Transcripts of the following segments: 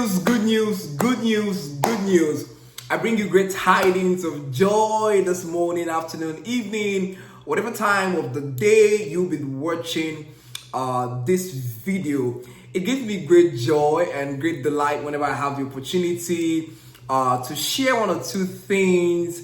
Good news, good news, good news. I bring you great tidings of joy this morning, afternoon, evening, whatever time of the day you've been watching this video. It gives me great joy and great delight whenever I have the opportunity to share one or two things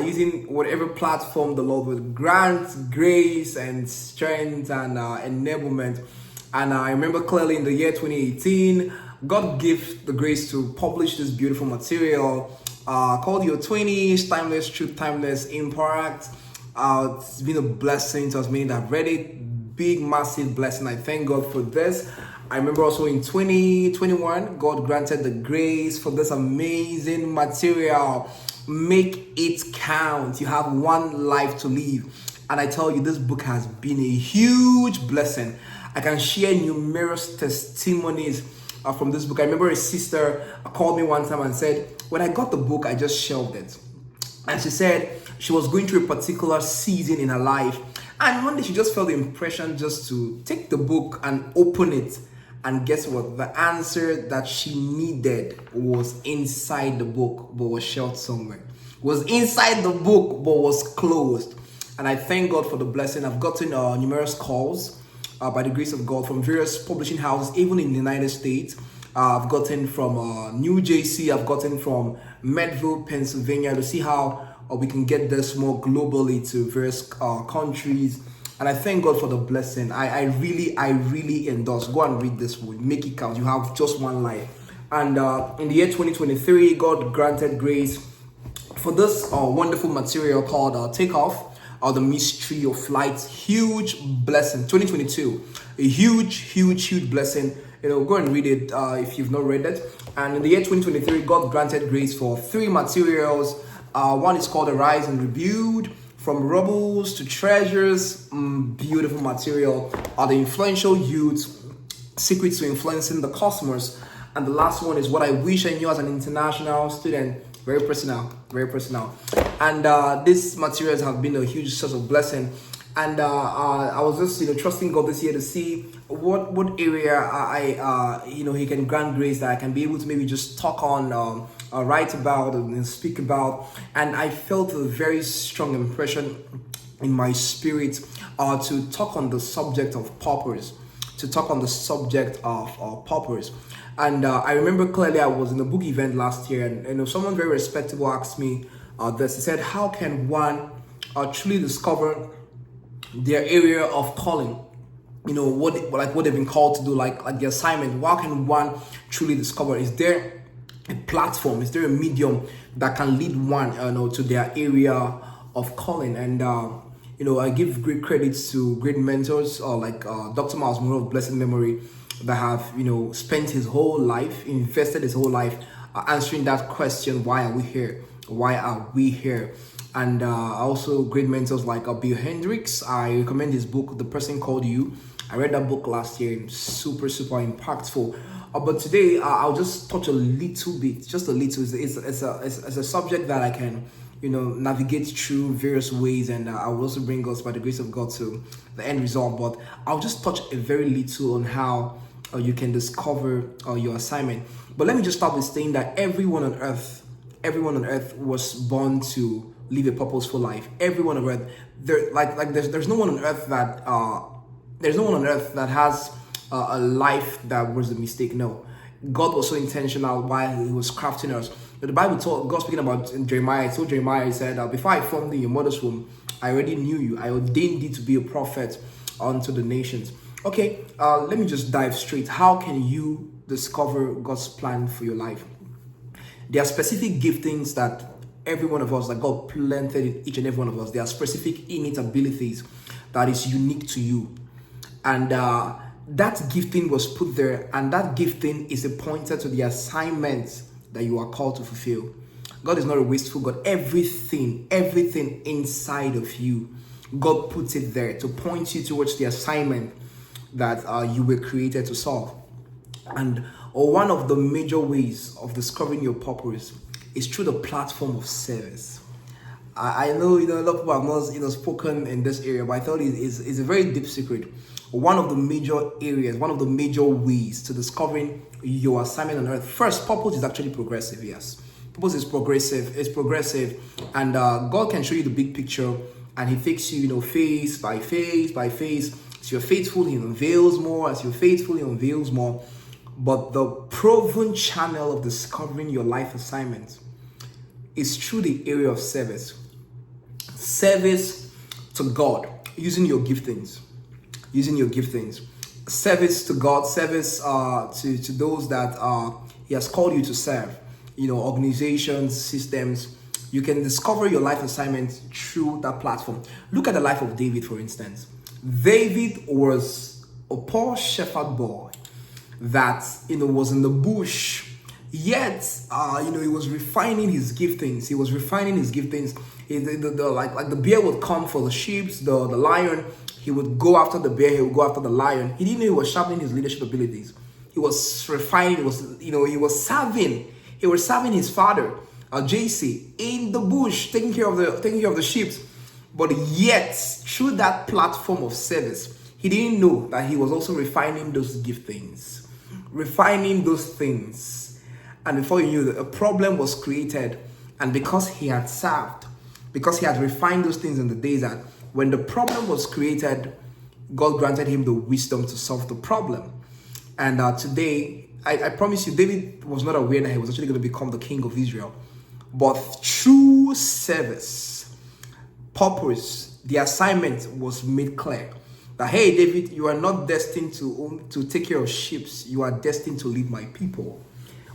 using whatever platform the Lord will grant grace and strength and enablement. And I remember clearly in the year 2018, God gave the grace to publish this beautiful material called Your 20s, Timeless Truth, Timeless Impact. It's been a blessing to us, meaning I've read it, big, massive blessing. I thank God for this. I remember also in 2021, God granted the grace for this amazing material. Make it count. You have one life to live. And I tell you, this book has been a huge blessing. I can share numerous testimonies from this book. I remember a sister called me one time and said, when I got the book, I just shelved it. And she said she was going through a particular season in her life. And one day she just felt the impression just to take the book and open it. And guess what? The answer that she needed was inside the book, but was shelved somewhere. Was inside the book, but was closed. And I thank God for the blessing. I've gotten numerous calls by the grace of God from various publishing houses, even in the United States. I've gotten from New Jersey, I've gotten from Medville, Pennsylvania, to see how we can get this more globally to various countries. And I thank God for the blessing. I really endorse. Go and read this book. Make it count. You have just one life. And in the year 2023, God granted grace for this wonderful material called Takeoff. The Mystery of Flight. Huge blessing. 2022, a huge blessing. Go and read it if you've not read it. And in the year 2023, God granted grace for 3 materials. One is called Arise and Rebuild, From Rubbles to Treasures. Beautiful material. The Influential Youth, Secrets to Influencing the Cosmos. And the last one is What I Wish I Knew as an International Student. Very personal. And these materials have been a huge source of blessing. And I was just, trusting God this year to see what area He can grant grace that I can be able to maybe just talk on, write about, and speak about. And I felt a very strong impression in my spirit to talk on the subject of paupers. And I remember clearly I was in a book event last year, and someone very respectable asked me this. He said, how can one truly discover their area of calling? What they've been called to do, like the assignment. How can one truly discover? Is there a platform? Is there a medium that can lead one to their area of calling? And I give great credits to great mentors like Dr. Miles Monroe of blessed memory, that have spent his whole life, invested his whole life answering that question: why are we here? And also great mentors like Bill Hendricks. I recommend his book, The Person Called You. I read that book last year. Super impactful. But today I'll just touch a little bit, just a little. It's a subject that I can navigate through various ways, and I will also bring us by the grace of God to the end result. But I'll just touch a very little on how you can discover your assignment. But let me just start with saying that everyone on earth was born to live a purposeful life. Everyone on earth, there's no one on earth that has a life that was a mistake. No, God was so intentional while He was crafting us. The Bible told God, speaking about Jeremiah, told Jeremiah, He said, before I formed thee in your mother's womb, I already knew you. I ordained thee to be a prophet unto the nations. Okay, let me just dive straight. How can you discover God's plan for your life? There are specific giftings that every one of us, that God planted in each and every one of us. There are specific innate abilities that is unique to you. And that gifting was put there, and that gifting is a pointer to the assignment that you are called to fulfill. God is not a wasteful God. Everything inside of you, God puts it there to point you towards the assignment that you were created to solve. And one of the major ways of discovering your purpose is through the platform of service. I know a lot of people have not spoken in this area, but I thought it's a very deep secret. one of the major areas, one of the major ways to discovering your assignment on earth. First, purpose is actually progressive. Yes, purpose is progressive. It's progressive, and God can show you the big picture, and He takes you, phase by phase by phase. As you're faithful, He unveils more. As you're faithful, He unveils more. But the proven channel of discovering your life assignment is through the area of service. Service to God, using your giftings. Service to God, service to those that He has called you to serve. Organizations, systems. You can discover your life assignment through that platform. Look at the life of David, for instance. David was a poor shepherd boy that was in the bush, yet he was refining his giftings. Like the bear would come for the sheep, the lion, he would go after the bear, he would go after the lion. He didn't know he was sharpening his leadership abilities. He was refining, he was serving his father, JC, in the bush, taking care of the sheep. But yet, through that platform of service, he didn't know that he was also refining those giftings. And before you knew, a problem was created. And because he had served, because he had refined those things in the days that when the problem was created, God granted him the wisdom to solve the problem. And today, I promise you, David was not aware that he was actually going to become the king of Israel. But through service, purpose, the assignment was made clear. That, hey, David, you are not destined to take care of sheep. You are destined to lead my people.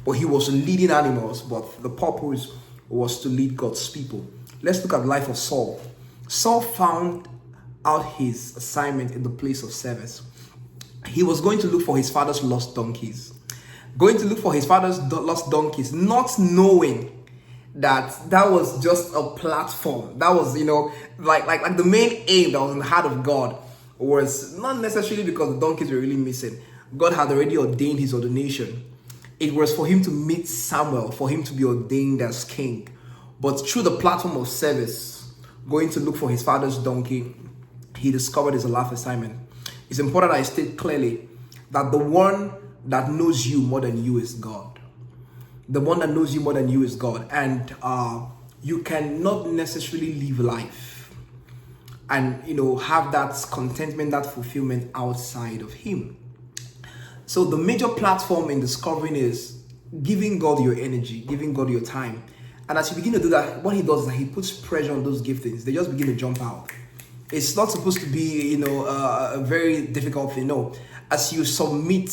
But he was leading animals, but the purpose was to lead God's people. Let's look at the life of Saul. Saul found out his assignment in the place of service. He was going to look for his father's lost donkeys. Not knowing that was just a platform. That was, like the main aim that was in the heart of God was not necessarily because the donkeys were really missing. God had already ordained his ordination. It was for him to meet Samuel, for him to be ordained as king. But through the platform of service, going to look for his father's donkey, he discovered his life assignment. It's important I state clearly that the one that knows you more than you is God. The one that knows you more than you is God. And you cannot necessarily live life and have that contentment, that fulfillment outside of him. So the major platform in discovering is giving God your energy, giving God your time. And as you begin to do that, what he does is that he puts pressure on those giftings. They just begin to jump out. It's not supposed to be, a very difficult thing. No, as you submit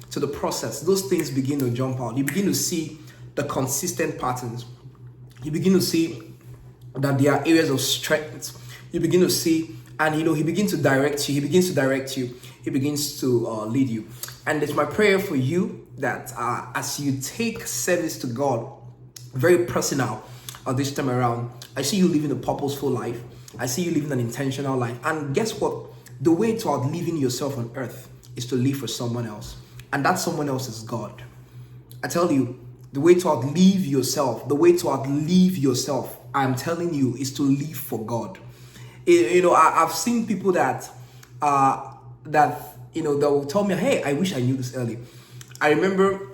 to the process, those things begin to jump out. You begin to see the consistent patterns. You begin to see that there are areas of strength. You begin to see, and he begins to direct you. He begins to lead you. And it's my prayer for you that as you take service to God, very personal this time around, I see you living a purposeful life. I see you living an intentional life. And guess what? The way to outliving yourself on earth is to live for someone else. And that someone else is God. I tell you, the way to outlive yourself, I'm telling you, is to live for God. I've seen people that will tell me, hey, I wish I knew this early. I remember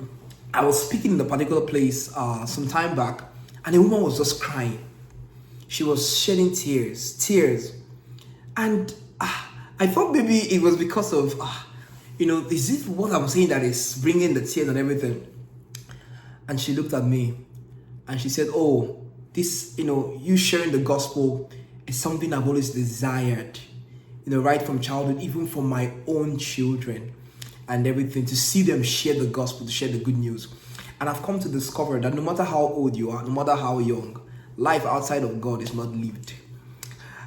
I was speaking in a particular place some time back, and a woman was just crying. She was shedding tears. And I thought maybe it was because of, is it what I'm saying that is bringing the tears and everything? And she looked at me and she said, oh, this, you sharing the gospel is something I've always desired, right from childhood, even for my own children and everything, to see them share the gospel, to share the good news. And I've come to discover that no matter how old you are, no matter how young, life outside of God is not lived.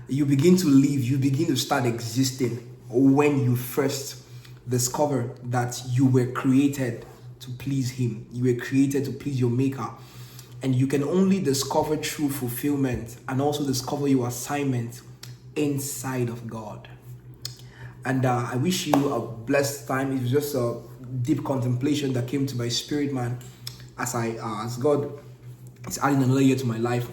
You begin to live, you begin to start existing when you first discover that you were created to please Him. You were created to please your Maker. And you can only discover true fulfillment and also discover your assignment inside of God. And I wish you a blessed time. It was just a deep contemplation that came to my spirit, man, as God is adding another year to my life.